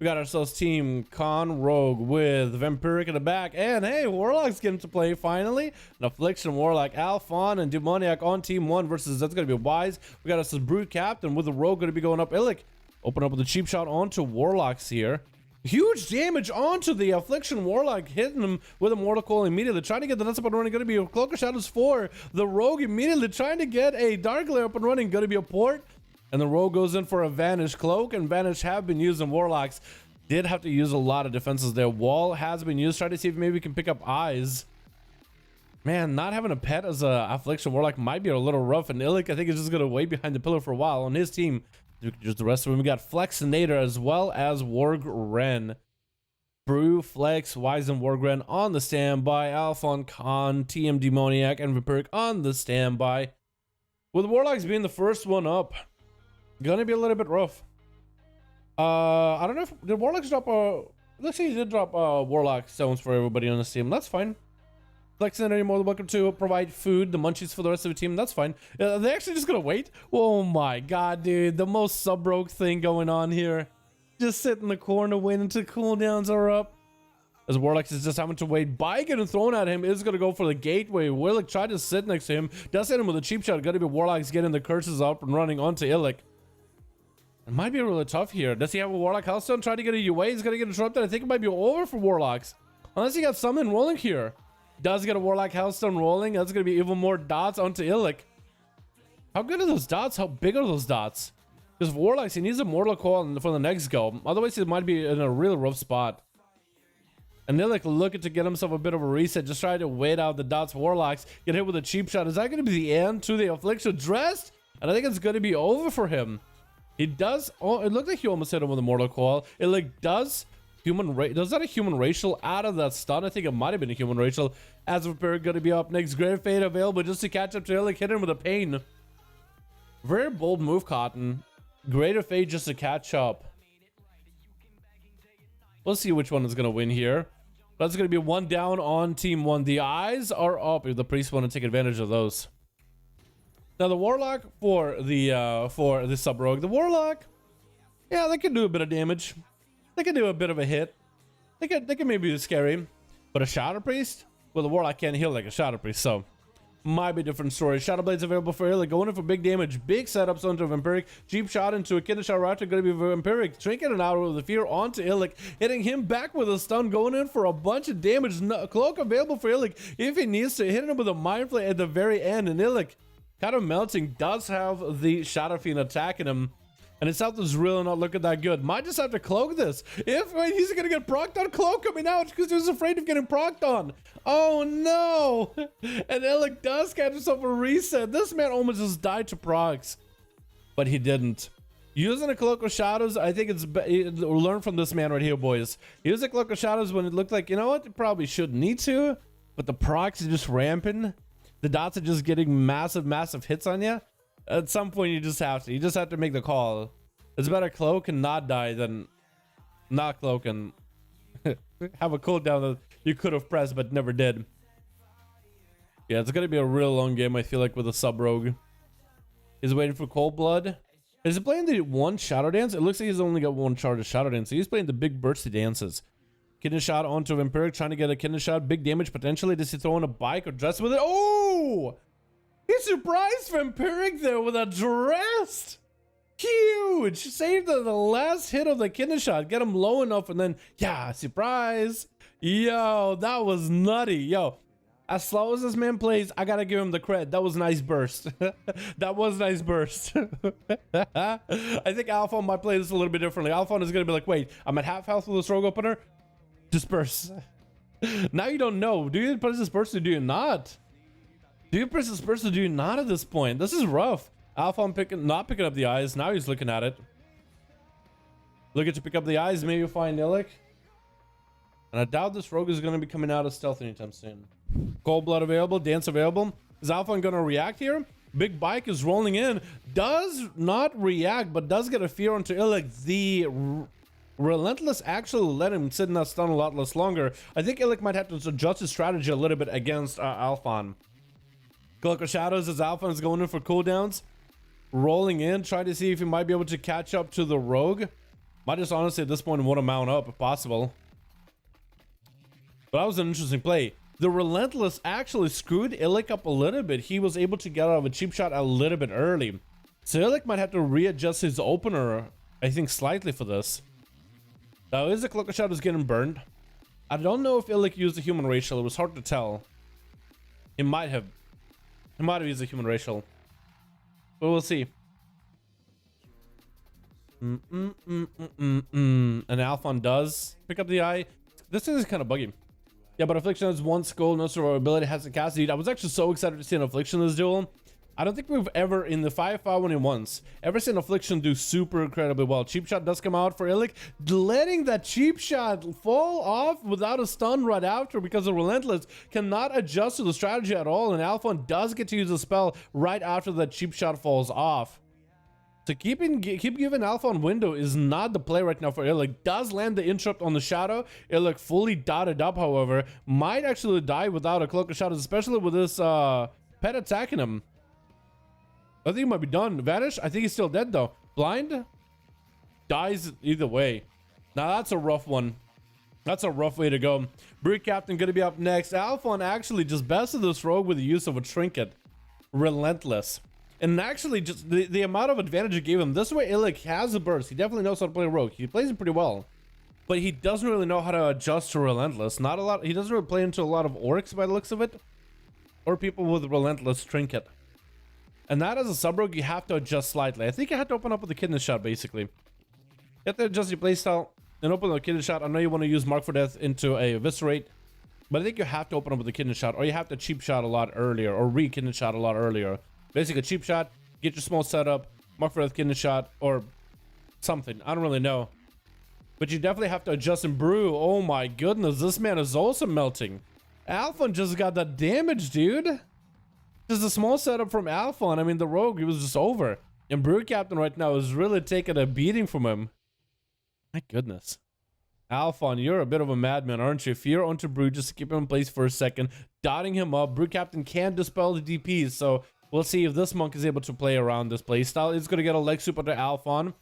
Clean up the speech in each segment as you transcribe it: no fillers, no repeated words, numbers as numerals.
We got ourselves Team Con Rogue with Vampiric in the back. And hey, Warlock's getting to play finally. An Affliction Warlock, Alphon, and Demoniac on Team 1 versus, that's going to be Wise. We got us a Brute Captain with the Rogue going to be going up Illic. Open up with a cheap shot onto Warlocks here. Huge damage onto the Affliction Warlock, hitting him with a Mortal Coil immediately. Trying to get the nuts up and running, going to be a Cloak of Shadows for the Rogue immediately. Trying to get a Dark Lair up and running, going to be a Port. And the Rogue goes in for a Vanish Cloak, and Vanish have been used in Warlocks. Did have to use a lot of defenses there. Wall has been used. Try to see if maybe we can pick up Eyes. Man, not having a pet as a Affliction Warlock might be a little rough. And Illic, I think, is just going to wait behind the pillar for a while. On his team, just the rest of them, we got Flexinator as well as Warg Ren. Brew, Flex, Wise, and Warg Ren on the standby. Alphon, Khan, TM Demoniac, and Vampiric on the standby. With Warlocks being the first one up, gonna be a little bit rough. I don't know if did Warlocks drop a. Let's see, he did drop Warlock stones for everybody on the team. That's fine. Flexing anymore. Welcome to provide food, the munchies for the rest of the team. That's fine. They're actually just gonna wait. Oh my god, dude, the most sub-broke thing going on here. Just sit in the corner waiting until cooldowns are up. As Warlocks is just having to wait. By getting thrown at him is gonna go for the gateway. Warlock tried to sit next to him. Does hit him with a cheap shot. Gotta be Warlocks getting the curses up and running onto Illic. It might be really tough here. Does he have a Warlock Hellstone? Trying to get a UA. He's gonna get interrupted. I think it might be over for Warlocks. Unless he got something rolling here. Does get a Warlock Hellstone rolling. That's gonna be even more dots onto Illic. How good are those dots? How big are those dots? Because Warlocks, he needs a Mortal Coil for the next go. Otherwise, he might be in a real rough spot. And Illic looking to get himself a bit of a reset. Just trying to wait out the dots. Warlocks get hit with a cheap shot. Is that gonna be the end to the Affliction dressed? And I think it's gonna be over for him. He does. Oh, it looked like he almost hit him with a Mortal Coil. It like does that a human racial out of that stun? I think it might have been a human racial. As Vampiric gonna be up next. Great Fate available just to catch up to Illic. Hit him with a pain. Very bold move, Cotton. Greater Fate just to catch up. We'll see which one is gonna win here. That's gonna be one down on Team 1. The eyes are up if the Priests want to take advantage of those. Now the Warlock for the sub-rogue. The Warlock, yeah, they can do a bit of damage. They can do a bit of a hit. They can maybe be scary. But a Shadow Priest? Well, the Warlock can't heal like a Shadow Priest, so might be a different story. Shadow Blade's available for Illic. Going in for big damage. Big setups onto Vampiric. Cheap shot into a Kidney Shot Raptor. Going to be Vampiric. Trinket and out of the fear onto Illic. Hitting him back with a stun. Going in for a bunch of damage. Cloak available for Illic if he needs to. Hit him with a Mind Flay at the very end. And Illic, kind of melting, does have the Shadow Fiend attacking him. And his health is really not looking that good. Might just have to cloak this. Wait, he's gonna get procced on. Cloak coming out because he was afraid of getting procced on. Oh no! And Illic does catch himself a reset. This man almost just died to procs, but he didn't. Using a Cloak of Shadows, I think it's learn from this man right here, boys. Use a Cloak of Shadows when it looked like, you know what, you probably shouldn't need to, but the procs are just ramping. The dots are just getting massive hits on you. At some point, you just have to make the call. It's better cloak and not die than not cloak and have a cooldown that you could have pressed but never did. Yeah, it's gonna be a real long game, I feel like, with a sub-rogue. He's waiting for Cold Blood. Is he playing the one Shadow Dance? It looks like he's only got one charge of Shadow Dance, so he's playing the big bursty dances. Kidney Shot onto Vampiric, trying to get a Kidney Shot. Big damage potentially. Does he throw in a bike or dress with it? Oh! He surprised Vampiric there with a dress. Huge. Saved the last hit of the Kidney Shot. Get him low enough and then, yeah, surprise. Yo, that was nutty. Yo, as slow as this man plays, I gotta give him the credit. That was a nice burst. That was a nice burst. I think Alphon might play this a little bit differently. Alphon is gonna be like, wait, I'm at half health with this rogue opener. Disperse. Now you don't know. Do you press this burst or do you not? Do you press this burst or do you not at this point? This is rough. Alphon not picking up the eyes. Now he's looking at it. Looking to pick up the eyes. Maybe find Illic. And I doubt this rogue is going to be coming out of stealth anytime soon. Cold Blood available. Dance available. Is Alphon going to react here? Big bike is rolling in. Does not react, but does get a fear onto Illic. The Relentless actually let him sit in that stun a lot less longer. I think Illic might have to adjust his strategy a little bit against Alphon. Cloak of Shadows as Alphon is going in for cooldowns. Rolling in, trying to see if he might be able to catch up to the rogue. Might just honestly at this point want to mount up if possible. But that was an interesting play. The Relentless actually screwed Illic up a little bit. He was able to get out of a cheap shot a little bit early. So Illic might have to readjust his opener, I think, slightly for this. Now, is the Cloak of Shadows getting burned? I don't know if Illic used the human racial. It was hard to tell. He might have. He might have used the human racial. But we'll see. And Alphon does pick up the eye. This is kind of buggy. Yeah, but Affliction has one skull, no survivability, has a cast. I was actually so excited to see an Affliction in this duel. I don't think we've ever, in the 5v5 1v1s, ever seen Affliction do super incredibly well. Cheap shot does come out for Illic, letting that cheap shot fall off without a stun right after because the Relentless cannot adjust to the strategy at all, and Alphon does get to use a spell right after that cheap shot falls off. So keep giving Alphon window is not the play right now for Illic. Does land the interrupt on the Shadow. Illic fully dotted up, however. Might actually die without a Cloak of Shadows, especially with this pet attacking him. I think he might be done. Vanish? I think he's still dead though. Blind? Dies either way. Now that's a rough one. That's a rough way to go. Brute Captain gonna be up next. Alphon actually just bested this rogue with the use of a trinket. Relentless. And actually, just the amount of advantage it gave him. This way, Illic has a burst. He definitely knows how to play rogue. He plays it pretty well. But he doesn't really know how to adjust to Relentless. Not a lot. He doesn't really play into a lot of orcs by the looks of it. Or people with Relentless trinket. And that as a sub-rogue, you have to adjust slightly. I think you have to open up with a kidney shot, basically. You have to adjust your playstyle and open with a kidney shot. I know you want to use Mark for Death into a Eviscerate. But I think you have to open up with a kidney shot. Or you have to cheap shot a lot earlier. Or re-kidney shot a lot earlier. Basically, a cheap shot, get your small setup, Mark for Death kidney shot, or something. I don't really know. But you definitely have to adjust and brew. Oh my goodness, this man is also melting. Alphon just got that damage, dude. Just a small setup from Alphon. I mean, the rogue, he was just over. And Brute Captain right now is really taking a beating from him. My goodness. Alphon, you're a bit of a madman, aren't you? Fear onto Brute just to keep him in place for a second. Dotting him up. Brute Captain can dispel the DPs, so we'll see if this monk is able to play around this playstyle. It's going to get a leg sweep onto Alphon,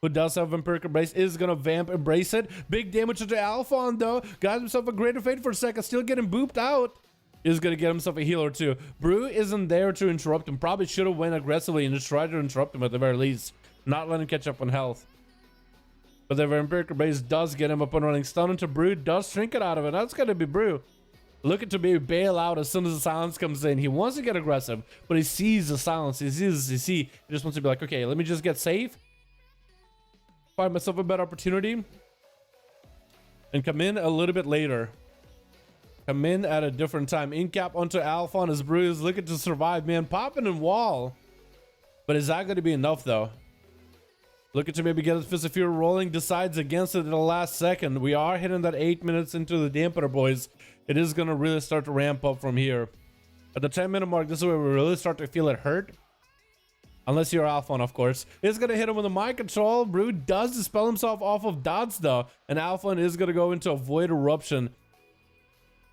who does have Vampiric Embrace, is going to Vamp Embrace it. Big damage to Alphon, though. Got himself a Greater Fate for a second. Still getting booped out. Is going to get himself a healer, too. Brew isn't there to interrupt him. Probably should have went aggressively and just tried to interrupt him at the very least. Not let him catch up on health. But the Vampiric Embrace does get him up and running. Stun into Brew. Does Trinket out of it. That's going to be Brew. Looking to maybe bail out as soon as the silence comes in. He wants to get aggressive, but he sees the silence. He just wants to be like, okay, let me just get safe. Find myself a better opportunity. And come in a little bit later. Come in at a different time. In cap onto Alphon as Brew is looking to survive, man. Popping in wall. But is that going to be enough, though? Looking to maybe get his Fist of Fury rolling. Decides against it in the last second. We are hitting that 8 minutes into the dampener, boys. It is going to really start to ramp up from here. At the 10-minute mark, this is where we really start to feel it hurt. Unless you're Alphon, of course. It's going to hit him with a mind control. Brew does dispel himself off of dots, though. And Alphon is going to go into a Void Eruption.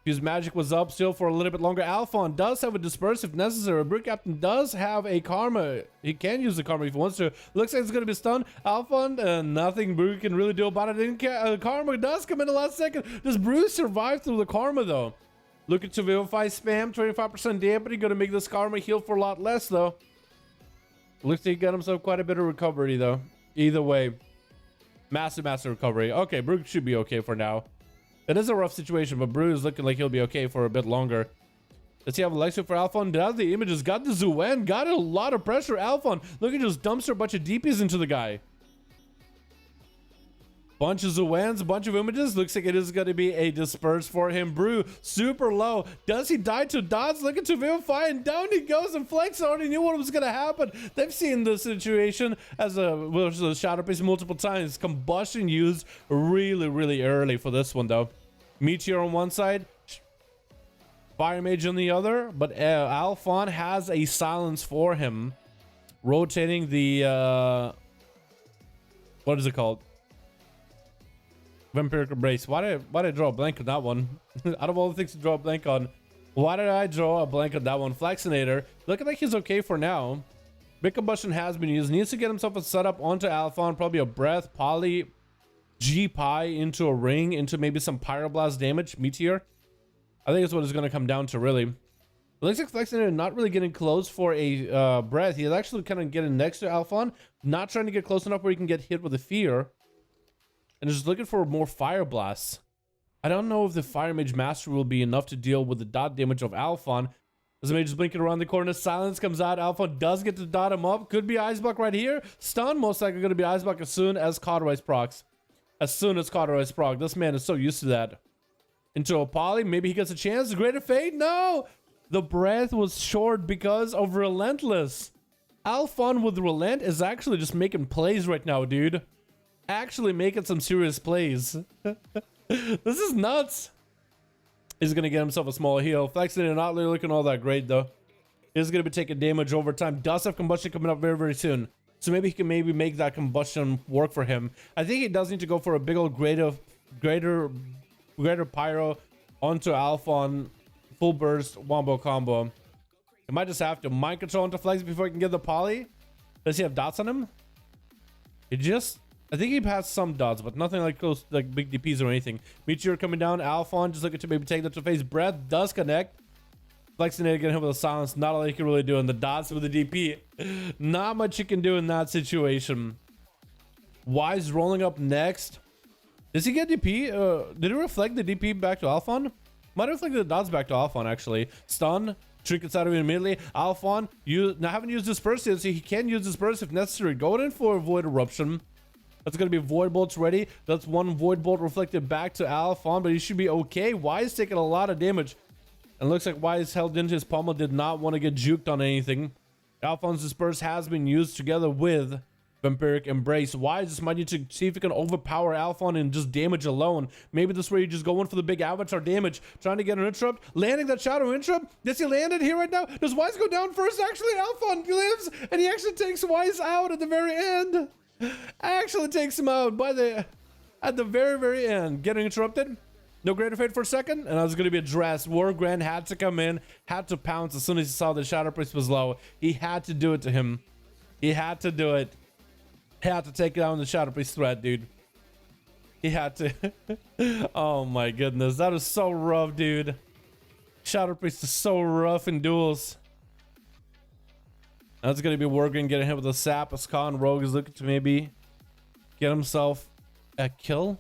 His magic was up still for a little bit longer. Alphon does have a disperse if necessary. Brute Captain does have a karma. He can use the karma if he wants to. Looks like it's going to be stunned. Alphon, nothing Brew can really do about it. Karma does come in the last second. Does Brew survive through the karma, though? Looking to Vivify spam. 25% dampening. Going to make this karma heal for a lot less, though. Looks like he got himself quite a bit of recovery, though. Either way. Massive recovery. Okay, Brew should be okay for now. It is a rough situation, but Brew is looking like he'll be okay for a bit longer. Does he have a Lexio for Alphon? Got the images, got the Zuen, got a lot of pressure. Alphon, look at just dumpster a bunch of DPs into the guy. Bunch of Zuens, bunch of images. Looks like it is going to be a disperse for him. Brew, super low. Does he die to dots? Looking to Vivify, and down he goes, and Flex already knew what was going to happen. They've seen the situation as a Shadow Priest multiple times. Combustion used really early for this one, though. Meteor on one side, Fire Mage on the other, but Alphon has a silence for him. Rotating the, what is it called? Vampiric Embrace. Why did I draw a blank on that one? Out of all the things to draw a blank on, why did I draw a blank on that one? Flaxinator, looking like he's okay for now. Big Combustion has been used. Needs to get himself a setup onto Alphon, probably a Breath, Poly, G-Pi into a ring, into maybe some Pyroblast damage, Meteor. I think that's what it's going to come down to, really. It looks like Flexinator not really getting close for a breath. He's actually kind of getting next to Alphon, not trying to get close enough where he can get hit with a fear. And just looking for more Fire Blasts. I don't know if the Fire Mage Mastery will be enough to deal with the dot damage of Alphon. As the Mage is blinking around the corner, silence comes out. Alphon does get to dot him up. Could be Icebuck right here. Stun, most likely going to be Icebuck as soon as Cauterize procs. As soon as Cauterize proc. This man is so used to that. Into a poly, maybe he gets a chance. Greater Fate, no! The breath was short because of Relentless. Alphon with Relent is actually just making plays right now, dude. Actually making some serious plays. This is nuts. He's gonna get himself a small heal. Flexing and not really looking all that great though. He's gonna be taking damage over time. Does have combustion coming up very, very soon. So maybe he can make that combustion work for him. I think he does need to go for a big old greater pyro onto Alphon. Full burst wombo combo. He might just have to mind control into Flex before he can get the poly. Does he have dots on him? I think he has some dots, but nothing like close, like big DPs or anything. Meteor coming down. Alphon just looking to maybe take that to face. Breath does connect. Flexinator getting hit with a silence. Not a lot he can really do. And the dots with the DP. Not much you can do in that situation. Wise rolling up next. Does he get DP? Did it reflect the DP back to Alphon? Might reflect the dots back to Alphon actually. Stun. Trinkets out of it immediately. Alphon, now haven't used Disperse yet, so he can use Disperse if necessary. Going in for a Void Eruption. That's going to be Void Bolts ready. That's one Void Bolt reflected back to Alphon, but he should be okay. Wise taking a lot of damage. And looks like Wise held into his pommel, did not want to get juked on anything. Alphon's Disperse has been used together with Vampiric Embrace. Wise just might need to see if he can overpower Alphon and just damage alone. Maybe this way you just go in for the big avatar damage. Trying to get an interrupt. Landing that Shadow interrupt. Does he land it here right now? Does Wise go down first? Actually, Alphon lives, and he actually takes Wise out at the very end. Actually takes him out at the very, very end. Getting interrupted. No Greater Fate for a second, and I was going to be addressed. Wargrand had to come in, had to pounce as soon as he saw the Shadow Priest was low. He had to do it to him. He had to do it. Had to take down the Shadow Priest threat, dude. He had to. Oh my goodness, that is so rough, dude. Shadow Priest is so rough in duels. That's gonna be Worgen getting hit with a sap. Ascon Rogue is looking to maybe get himself a kill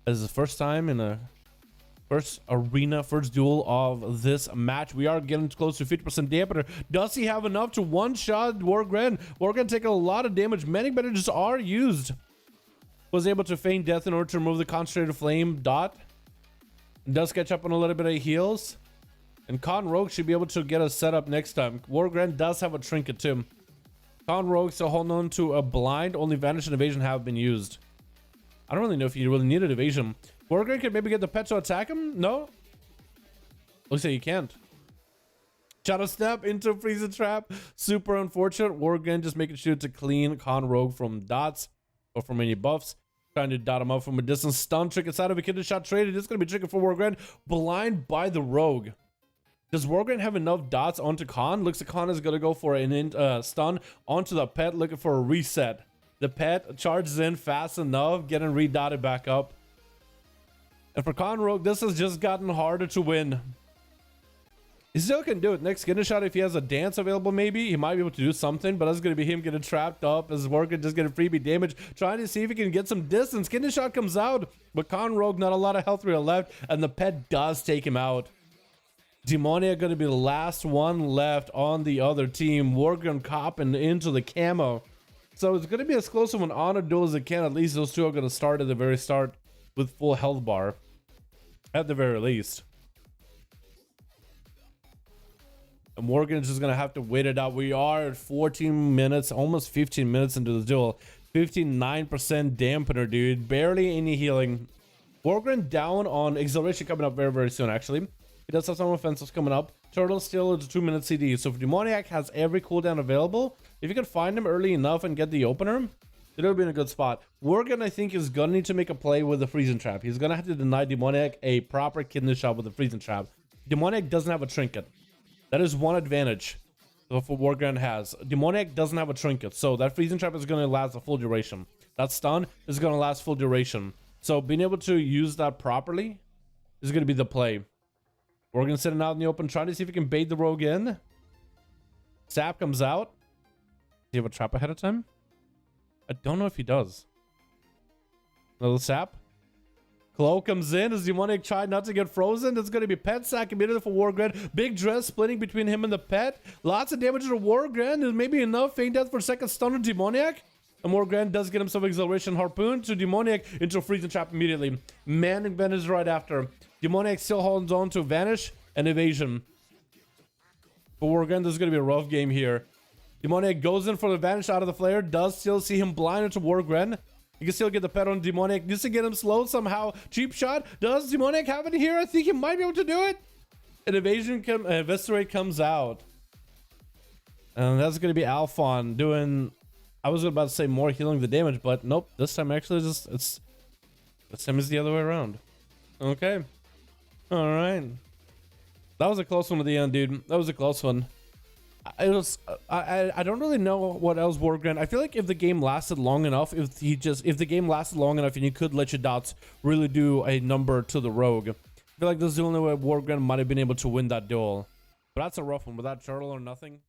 as the first time in a first arena, first duel of this match. We are getting close to 50% dampener. Does he have enough to one-shot Worgen? Worgen taking a lot of damage. Many bandages are used. Was able to feign death in order to remove the concentrated flame dot. Does catch up on a little bit of heals. And Con Rogue should be able to get us set up next time. Wargrand does have a trinket too. Con Rogue still holding on to a blind. Only Vanish and Evasion have been used. I don't really know if you really needed Evasion. Wargrand could maybe get the pet to attack him? No? Looks like you can't. Shadow Step into Freezer Trap. Super unfortunate. Wargrand just making sure to clean Con Rogue from dots or from any buffs. Trying to dot him up from a distance. Stun trick inside of a kid shot traded. It's going to be tricky for Wargrand. Blind by the Rogue. Does Wargrand have enough dots onto Khan? Looks like Khan is going to go for an stun onto the pet, looking for a reset. The pet charges in fast enough, getting redotted back up. And for Khan Rogue, this has just gotten harder to win. He still can do it. Next Skinner Shot, if he has a dance available, maybe he might be able to do something, but that's going to be him getting trapped up as Wargrand just getting freebie damage, trying to see if he can get some distance. Skinner Shot comes out, but Khan Rogue, not a lot of health real left, and the pet does take him out. Demoniac going to be the last one left on the other team. Wargrand copping into the camo. So it's going to be as close to an honor duel as it can. At least those two are going to start at the very start with full health bar. At the very least. And Morgan's just going to have to wait it out. We are at 14 minutes, almost 15 minutes into the duel. 59% dampener, dude. Barely any healing. Wargrand down on Exhilaration coming up very, very soon, actually. He does have some offensives coming up. Turtle still is a 2-minute CD. So if Demoniac has every cooldown available, if you can find him early enough and get the opener, it'll be in a good spot. Worgen, I think, is going to need to make a play with the freezing trap. He's going to have to deny Demoniac a proper kidney shot with the freezing trap. Demoniac doesn't have a trinket. That is one advantage that Worgen has. Demoniac doesn't have a trinket, so that freezing trap is going to last a full duration. That stun is going to last full duration. So being able to use that properly is going to be the play. We're going to sit it out in the open, trying to see if we can bait the rogue in. Sap comes out. Does he have a trap ahead of time? I don't know if he does. Little Sap. Clo comes in as Demonic tried not to get frozen. It's going to be Pet Sack immediately for Wargren. Big dress splitting between him and the Pet. Lots of damage to Wargren. There's maybe enough. Feint Death for second stun to Demoniac. And Wargren does get himself Exhilaration Harpoon to Demoniac into a freezing trap immediately. Manning Vanish right after. Demoniac still holds on to Vanish and Evasion. For Wargren, this is going to be a rough game here. Demoniac goes in for the Vanish out of the flare. Does still see him blind into Wargren. You can still get the pet on Demoniac. Needs to get him slowed somehow. Cheap shot. Does Demoniac have it here? I think he might be able to do it. An Evasion Eviscerate comes out. And that's going to be Alphon doing... I was about to say more healing the damage, but nope. This time actually just... This time is the other way around. Okay. Alright. That was a close one at the end, dude. That was a close one. I don't really know what else Wargren. I feel like if the game lasted long enough, if the game lasted long enough and you could let your dots really do a number to the rogue, I feel like this is the only way Wargren might have been able to win that duel. But that's a rough one. Without turtle or nothing.